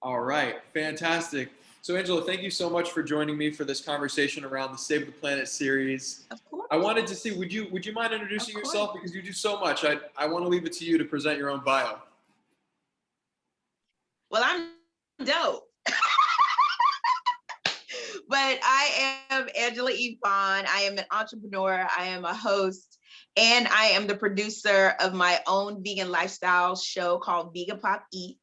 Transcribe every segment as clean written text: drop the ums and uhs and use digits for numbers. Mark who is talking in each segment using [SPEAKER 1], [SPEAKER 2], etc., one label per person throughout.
[SPEAKER 1] All right, fantastic. So Angela, thank you so much for joining me for this conversation around the Save the Planet series.
[SPEAKER 2] Of course.
[SPEAKER 1] I wanted to see, would you mind
[SPEAKER 2] Of
[SPEAKER 1] introducing
[SPEAKER 2] course.
[SPEAKER 1] yourself, because you do so much. I want to leave it to you to present your own bio.
[SPEAKER 2] Well, I'm dope. But I am Angela Yvonne. I am an entrepreneur. I am a host, and I am the producer of my own vegan lifestyle show called Vegan Pop Eats.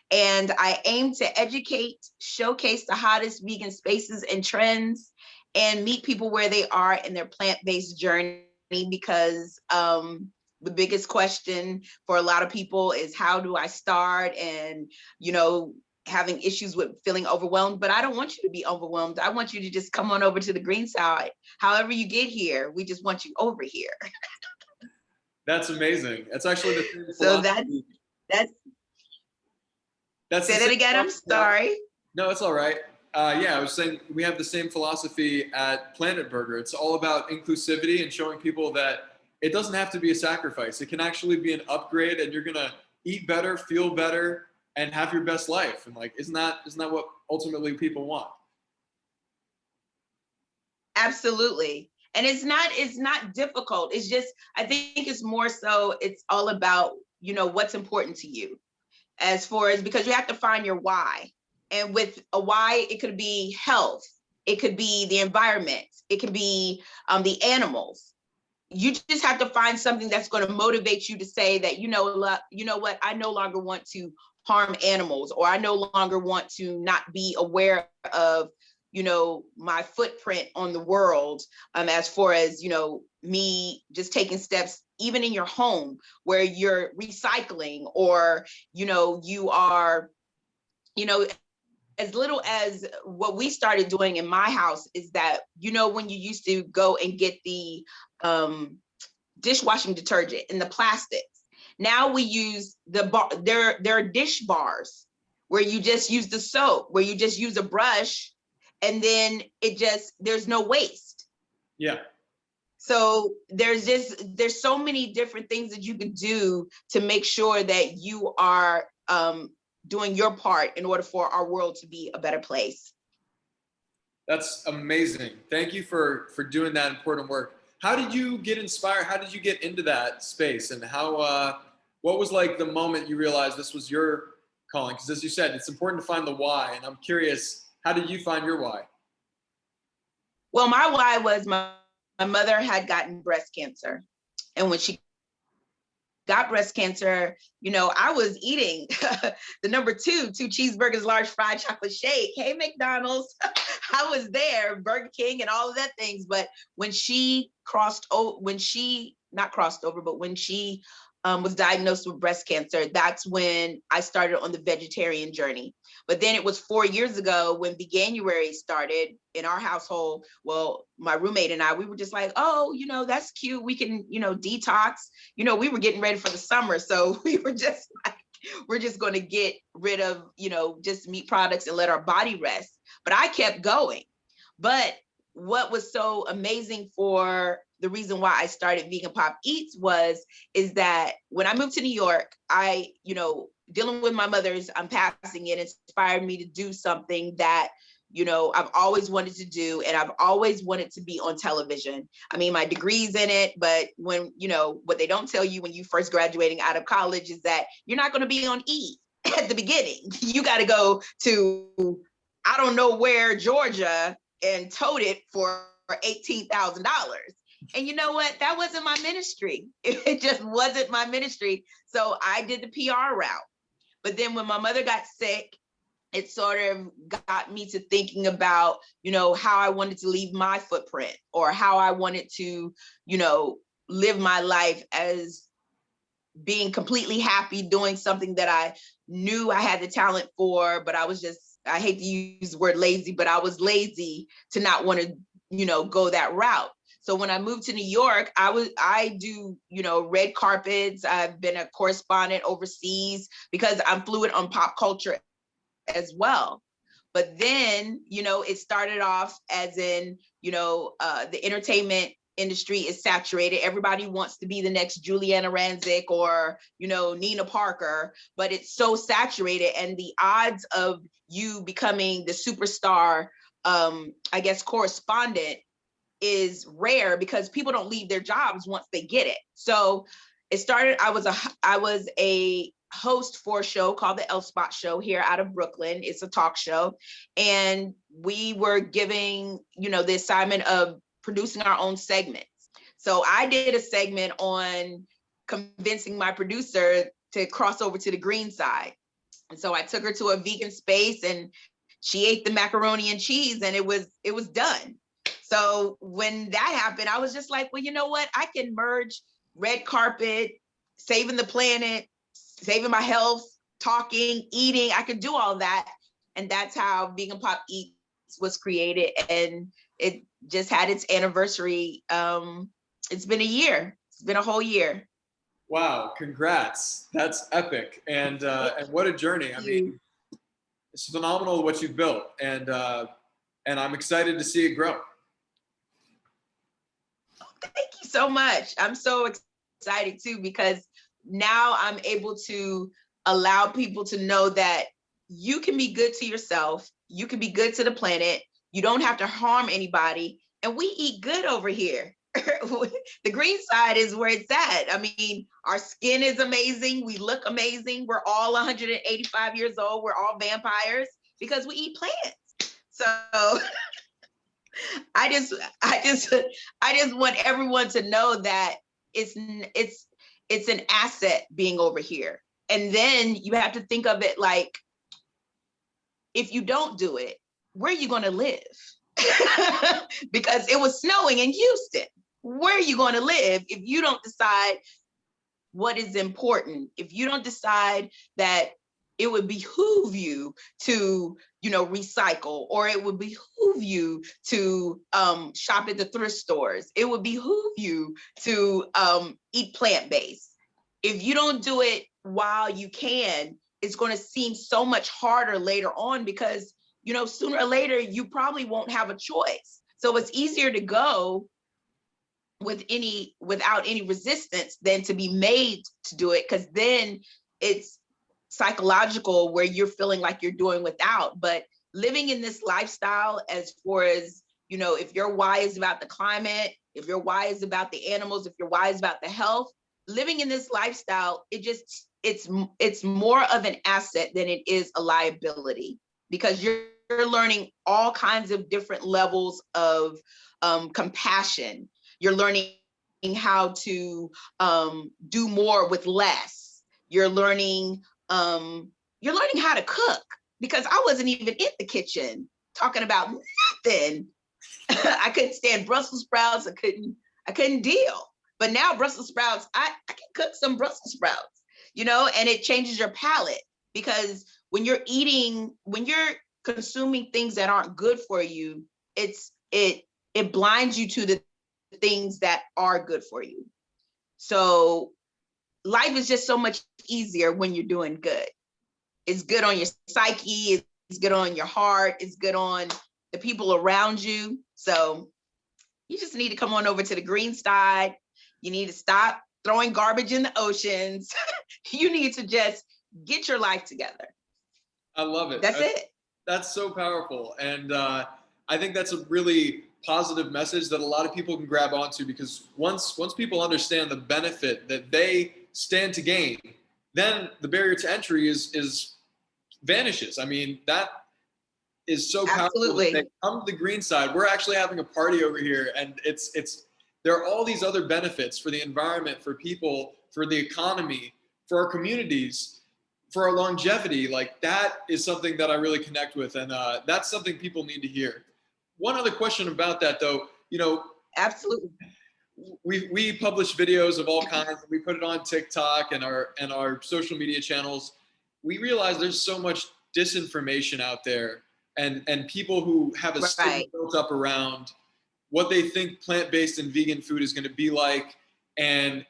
[SPEAKER 2] And I aim to educate, showcase the hottest vegan spaces and trends, and meet people where they are in their plant-based journey, because the biggest question for a lot of people is, how do I start? And, having issues with feeling overwhelmed. But I don't want you to be overwhelmed. I want you to just come on over to the green side. However you get here, we just want you over here.
[SPEAKER 1] That's amazing. That's actually the same
[SPEAKER 2] So
[SPEAKER 1] philosophy.
[SPEAKER 2] Say that again. I'm sorry.
[SPEAKER 1] No, it's all right. Yeah, I was saying we have the same philosophy at Planet Burger. It's all about inclusivity and showing people that it doesn't have to be a sacrifice. It can actually be an upgrade, and you're gonna eat better, feel better, and have your best life. And like, isn't that what ultimately people want?
[SPEAKER 2] Absolutely. And it's not difficult. It's just, I think it's more so, it's all about, what's important to you, as far as, because you have to find your why. And with a why, it could be health, it could be the environment, it could be the animals. You just have to find something that's going to motivate you to say that, you know what, I no longer want to harm animals, or I no longer want to not be aware of, my footprint on the world, as far as, me just taking steps, even in your home where you're recycling, or, you are, as little as what we started doing in my house is that, when you used to go and get the dishwashing detergent in the plastics, now we use there are dish bars where you just use the soap, where you just use a brush, and then there's no waste.
[SPEAKER 1] Yeah.
[SPEAKER 2] So there's so many different things that you can do to make sure that you are doing your part in order for our world to be a better place.
[SPEAKER 1] That's amazing. Thank you for doing that important work. How did you get inspired? How did you get into that space? And what was like the moment you realized this was your calling? Because as you said, it's important to find the why. And I'm curious, how did you find your why?
[SPEAKER 2] Well, my why was my mother had gotten breast cancer. And when she got breast cancer, I was eating the number two cheeseburgers, large fried chocolate shake. Hey, McDonald's. I was there, Burger King and all of that things. But when she was diagnosed with breast cancer, that's when I started on the vegetarian journey. But then it was 4 years ago when Veganuary started in our household. Well, my roommate and I, we were just like, oh, that's cute. We can, detox. We were getting ready for the summer. So we were just like, we're just going to get rid of, just meat products and let our body rest. But I kept going. But what was so amazing, for the reason why I started Vegan Pop Eats, is that when I moved to New York, I, dealing with my mother's passing, it inspired me to do something that, I've always wanted to do, and I've always wanted to be on television. I mean, my degree's in it, but when, what they don't tell you when you first graduating out of college is that you're not going to be on E at the beginning. You got to go to, I don't know where, Georgia, and tote it for $18,000. And you know what? That wasn't my ministry. It just wasn't my ministry. So I did the PR route. But then when my mother got sick, it sort of got me to thinking about, how I wanted to leave my footprint, or how I wanted to, live my life as being completely happy doing something that I knew I had the talent for, but I hate to use the word lazy, but I was lazy to not want to, go that route. So when I moved to New York, I do, red carpets. I've been a correspondent overseas because I'm fluent on pop culture as well. But then, it started off as in, the entertainment industry is saturated. Everybody wants to be the next Juliana Rancic or, you know, Nina Parker, but it's so saturated, and the odds of you becoming the superstar, I guess, correspondent is rare because people don't leave their jobs once they get it. So it started, I was a host for a show called the L Spot Show here out of Brooklyn. It's a talk show. And we were giving, you know, the assignment of producing our own segments. So I did a segment on convincing my producer to cross over to the green side. And so I took her to a vegan space and she ate the macaroni and cheese and it was done. So when that happened, I was just like, well, you know what? I can merge red carpet, saving the planet, saving my health, talking, eating. I could do all that. And that's how Vegan Pop Eats was created. And it just had its anniversary. It's been a year. It's been a whole year.
[SPEAKER 1] Wow, congrats. That's epic. And what a journey. I mean, it's phenomenal what you've built. And I'm excited to see it grow.
[SPEAKER 2] Thank you so much. I'm so excited too, because now I'm able to allow people to know that you can be good to yourself. You can be good to the planet. You don't have to harm anybody. And we eat good over here. The green side is where it's at. I mean, our skin is amazing. We look amazing. We're all 185 years old. We're all vampires because we eat plants. So I just want everyone to know that it's an asset being over here. And then you have to think of it like, if you don't do it, where are you going to live? Because it was snowing in Houston. Where are you going to live if you don't decide what is important? If you don't decide that it would behoove you to, you know, recycle, or it would behoove you to shop at the thrift stores. It would behoove you to eat plant-based. If you don't do it while you can, it's going to seem so much harder later on because, you know, sooner or later, you probably won't have a choice. So it's easier to go without any resistance than to be made to do it, because then it's psychological where you're feeling like you're doing without. But living in this lifestyle, as far as, you know, if your why is about the climate, if your why is about the animals, if your why is about the health, living in this lifestyle, it's more of an asset than it is a liability, because you're learning all kinds of different levels of compassion. You're learning how to do more with less. You're learning how to cook, because I wasn't even in the kitchen talking about nothing. I couldn't stand Brussels sprouts. I couldn't deal. But now Brussels sprouts, I can cook some Brussels sprouts, you know, and it changes your palate, because when you're consuming things that aren't good for you, it blinds you to the things that are good for you. So life is just so much easier when you're doing good. It's good on your psyche, it's good on your heart, it's good on the people around you. So you just need to come on over to the green side. You need to stop throwing garbage in the oceans. You need to just get your life together.
[SPEAKER 1] I love it.
[SPEAKER 2] That's it.
[SPEAKER 1] That's so powerful. And I think that's a really positive message that a lot of people can grab onto, because once people understand the benefit that they stand to gain, then the barrier to entry is vanishes. I mean, that is so
[SPEAKER 2] Absolutely.
[SPEAKER 1] powerful. They come to the green side. We're actually having a party over here, and there are all these other benefits for the environment, for people, for the economy, for our communities, for our longevity. Like, that is something that I really connect with, and that's something people need to hear. One other question about that, though, you know,
[SPEAKER 2] absolutely,
[SPEAKER 1] we publish videos of all kinds. We put it on TikTok and our social media channels. We realize there's so much disinformation out there, and people who have a stigma built up around what they think plant-based and vegan food is going to be like. And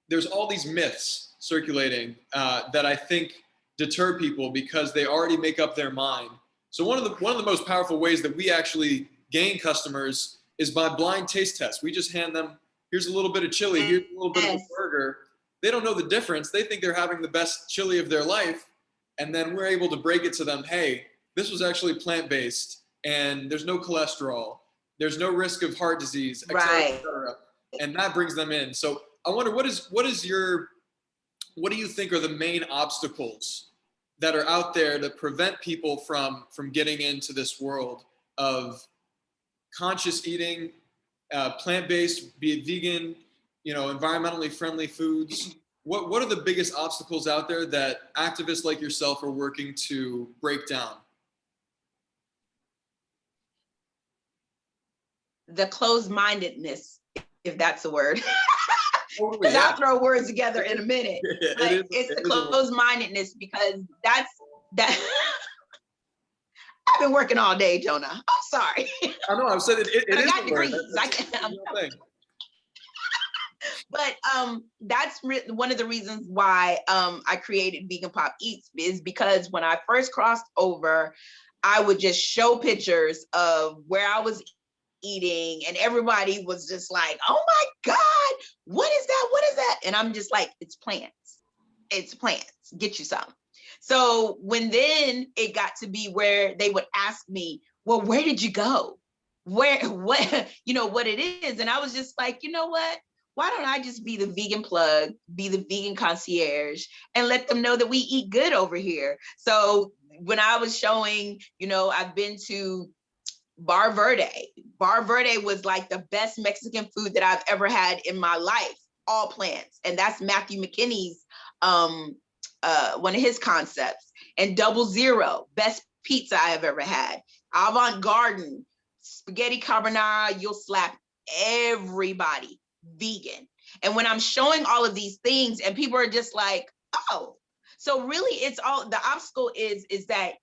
[SPEAKER 1] there's all these myths circulating that I think deter people, because they already make up their mind. So one of the most powerful ways that we actually gain customers is by blind taste tests. We just hand them here's a little bit of chili, here's a little bit of a
[SPEAKER 2] Yes.
[SPEAKER 1] burger. They don't know the difference. They think they're having the best chili of their life. And then we're able to break it to them. Hey, this was actually plant-based and there's no cholesterol. There's no risk of heart disease, et cetera, et
[SPEAKER 2] Right.
[SPEAKER 1] cetera. And that brings them in. So I wonder, what do you think are the main obstacles that are out there that prevent people from getting into this world of conscious eating, plant-based, be it vegan, environmentally friendly foods? What are the biggest obstacles out there that activists like yourself are working to break down?
[SPEAKER 2] The closed-mindedness, if that's a word.
[SPEAKER 1] Totally,
[SPEAKER 2] Because
[SPEAKER 1] yeah.
[SPEAKER 2] I'll throw words together in a minute. But it's the closed-mindedness, because that. I've been working all day, Jonah. I'm sorry.
[SPEAKER 1] I know. I've said it
[SPEAKER 2] But I
[SPEAKER 1] is
[SPEAKER 2] got
[SPEAKER 1] a word.
[SPEAKER 2] degrees.
[SPEAKER 1] That's a real thing.
[SPEAKER 2] But that's one of the reasons why I created Vegan Pop Eats, is because when I first crossed over, I would just show pictures of where I was eating, and everybody was just like, oh my God, what is that? What is that? And I'm just like, it's plants. It's plants. Get you some. So when then it got to be where they would ask me, well, where did you go? What it is? And I was just like, you know what? Why don't I just be the vegan plug, be the vegan concierge, and let them know that we eat good over here? So when I was showing, I've been to Bar Verde. Bar Verde was like the best Mexican food that I've ever had in my life, all plants. And that's Matthew McKinney's, one of his concepts. And Double Zero, best pizza I have ever had. Avant Garden, spaghetti carbonara, you'll slap everybody, vegan. And when I'm showing all of these things and people are just like, oh, so really it's all, the obstacle is that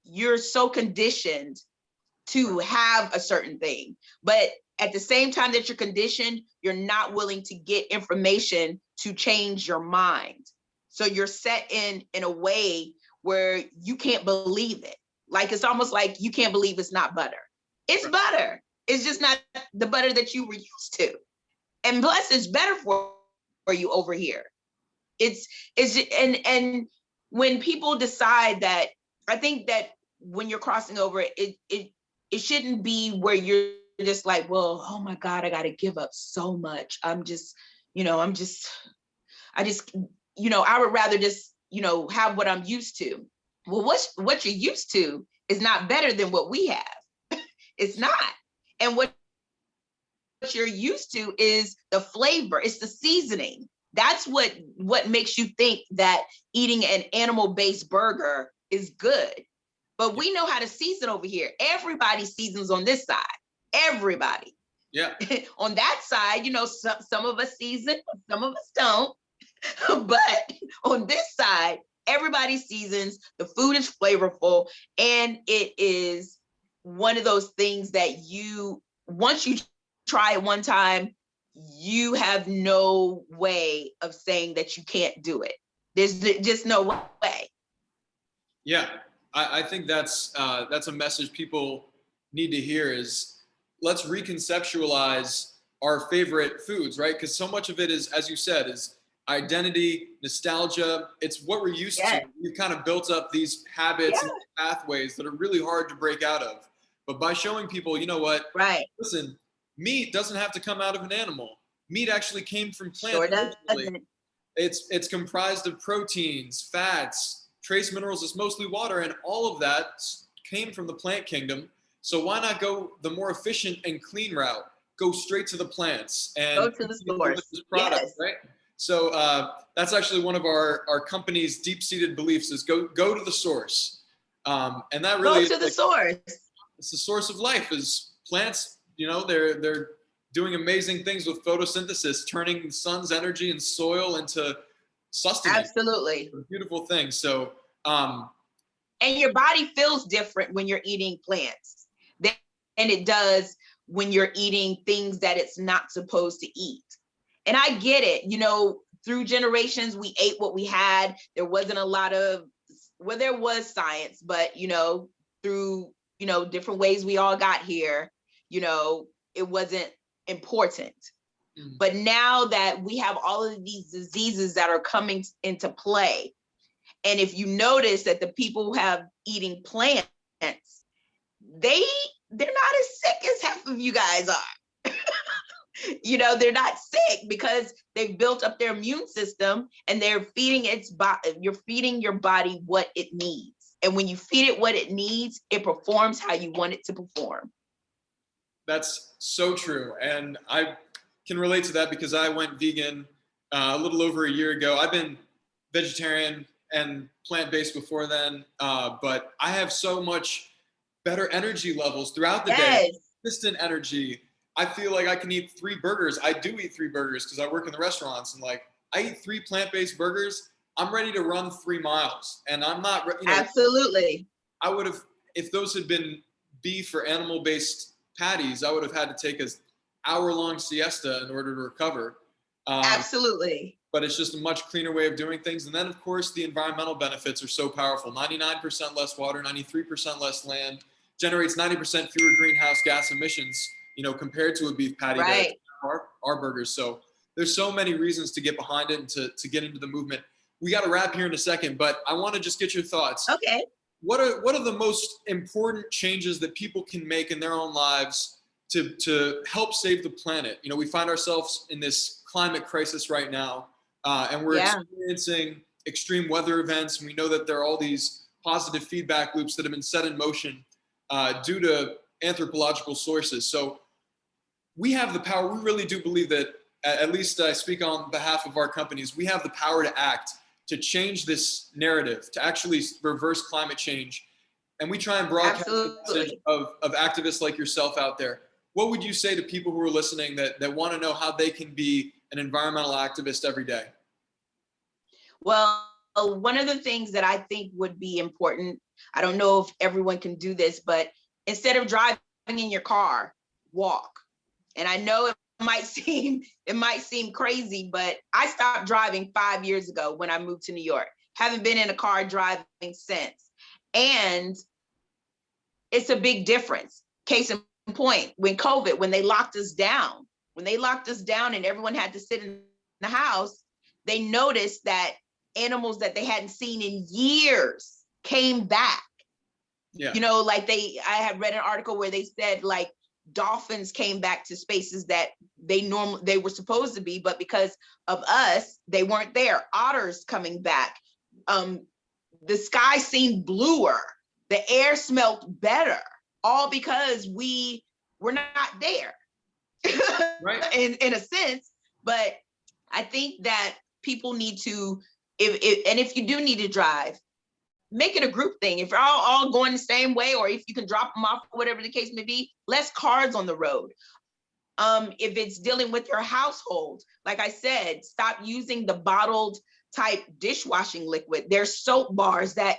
[SPEAKER 2] you're so conditioned to have a certain thing, but at the same time that you're conditioned, you're not willing to get information to change your mind. So you're set in a way where you can't believe it. Like, it's almost like you can't believe it's not butter. It's butter. It's just not the butter that you were used to. And plus it's better for you over here. And when people decide that, I think that when you're crossing over, it shouldn't be where you're just like, well, oh my God, I got to give up so much. I would rather just, have what I'm used to. Well, what you're used to is not better than what we have. It's not. And what you're used to is the flavor. It's the seasoning. That's what makes you think that eating an animal-based burger is good. But we know how to season over here. Everybody seasons on this side. Everybody.
[SPEAKER 1] Yeah.
[SPEAKER 2] On that side, some of us season, some of us don't. But on this side, everybody seasons. The food is flavorful, and it is one of those things that once you try it one time, you have no way of saying that you can't do it. There's just no way.
[SPEAKER 1] Yeah, I think that's a message people need to hear, is let's reconceptualize our favorite foods, right? Because so much of it is, as you said, is identity, nostalgia. It's what we're used to. We've kind of built up these habits and pathways that are really hard to break out of. But by showing people, you know what?
[SPEAKER 2] Right.
[SPEAKER 1] Listen, meat doesn't have to come out of an animal. Meat actually came from plants.
[SPEAKER 2] Sure doesn't.
[SPEAKER 1] It's comprised of proteins, fats, trace minerals. It's mostly water, and all of that came from the plant kingdom. So why not go the more efficient and clean route? Go straight to the plants and
[SPEAKER 2] go to the source.
[SPEAKER 1] Product, right? So that's actually one of our company's deep-seated beliefs, is go to the source. And that really
[SPEAKER 2] go to the source.
[SPEAKER 1] It's the source of life. Is plants. They're doing amazing things with photosynthesis, turning the sun's energy and soil into sustenance.
[SPEAKER 2] Absolutely.
[SPEAKER 1] It's a beautiful thing. So,
[SPEAKER 2] and your body feels different when you're eating plants than it does when you're eating things that it's not supposed to eat. And I get it, through generations, we ate what we had. There wasn't a lot of, well, there was science, but, through, different ways we all got here, it wasn't important.
[SPEAKER 1] Mm.
[SPEAKER 2] But now that we have all of these diseases that are coming into play, and if you notice that the people who have eating plants, they're not as sick as half of you guys are. You know, they're not sick because they've built up their immune system and they're feeding you're feeding your body what it needs. And when you feed it what it needs, it performs how you want it to perform.
[SPEAKER 1] That's so true. And I can relate to that because I went vegan a little over a year ago. I've been vegetarian and plant-based before then, but I have so much better energy levels throughout the day,
[SPEAKER 2] Yes,
[SPEAKER 1] consistent energy. I feel like I can eat 3 burgers. I do eat 3 burgers because I work in the restaurants, and like I eat 3 plant-based burgers. I'm ready to run 3 miles, and I'm not,
[SPEAKER 2] absolutely.
[SPEAKER 1] I would have, if those had been beef or animal-based patties, I would have had to take an hour-long siesta in order to recover.
[SPEAKER 2] Absolutely.
[SPEAKER 1] But it's just a much cleaner way of doing things. And then, of course, the environmental benefits are so powerful. 99% less water, 93% less land, generates 90% fewer greenhouse gas emissions, compared to a beef patty
[SPEAKER 2] Right.
[SPEAKER 1] that our burgers. So there's so many reasons to get behind it and to get into the movement. We got to wrap here in a second, but I want to just get your thoughts.
[SPEAKER 2] Okay.
[SPEAKER 1] What are the most important changes that people can make in their own lives to help save the planet? We find ourselves in this climate crisis right now, and we're experiencing extreme weather events. And we know that there are all these positive feedback loops that have been set in motion due to anthropological sources. So we have the power. We really do believe that, at least I speak on behalf of our companies, we have the power to act, to change this narrative, to actually reverse climate change. And we try and broadcast the message of activists like yourself out there. What would you say to people who are listening that want to know how they can be an environmental activist every day?
[SPEAKER 2] Well, one of the things that I think would be important, I don't know if everyone can do this, but instead of driving in your car, walk. And I know it might seem crazy, but I stopped driving 5 years ago when I moved to New York. Haven't been in a car driving since. And it's a big difference. Case in point, when COVID, when they locked us down and everyone had to sit in the house, they noticed that animals that they hadn't seen in years came back.
[SPEAKER 1] Yeah.
[SPEAKER 2] I had read an article where they said like dolphins came back to spaces that they were supposed to be, but because of us, they weren't there. Otters coming back. The sky seemed bluer. The air smelled better, all because we were not there. Right. in a sense. But I think that people need to, if you do need to drive, make it a group thing. If you're all going the same way, or if you can drop them off, whatever the case may be, less cars on the road. If it's dealing with your household, like I said, stop using the bottled type dishwashing liquid. There's soap bars that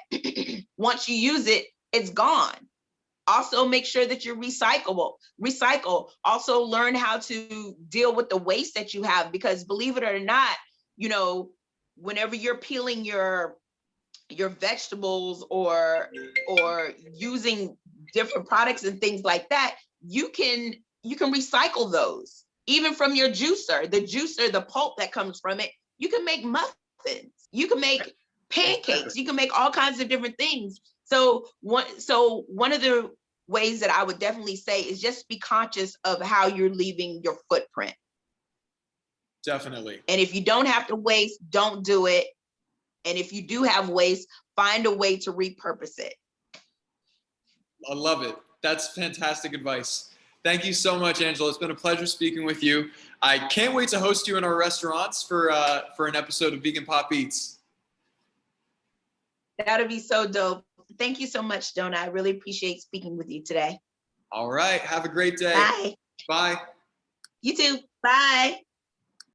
[SPEAKER 2] once you use it, it's gone. Also make sure that you're recycle. Also learn how to deal with the waste that you have, because believe it or not, whenever you're peeling your vegetables or using different products and things like that, you can recycle those. Even from your juicer, the pulp that comes from it, you can make muffins, you can make pancakes, you can make all kinds of different things. So one of the ways that I would definitely say is just be conscious of how you're leaving your footprint.
[SPEAKER 1] Definitely.
[SPEAKER 2] And if you don't have to waste, don't do it. And if you do have waste, find a way to repurpose it.
[SPEAKER 1] I love it. That's fantastic advice. Thank you so much, Angela. It's been a pleasure speaking with you. I can't wait to host you in our restaurants for an episode of Vegan Pop Eats.
[SPEAKER 2] That'll be so dope. Thank you so much, Donna. I really appreciate speaking with you today.
[SPEAKER 1] All right. Have a great day.
[SPEAKER 2] Bye.
[SPEAKER 1] Bye.
[SPEAKER 2] You too. Bye.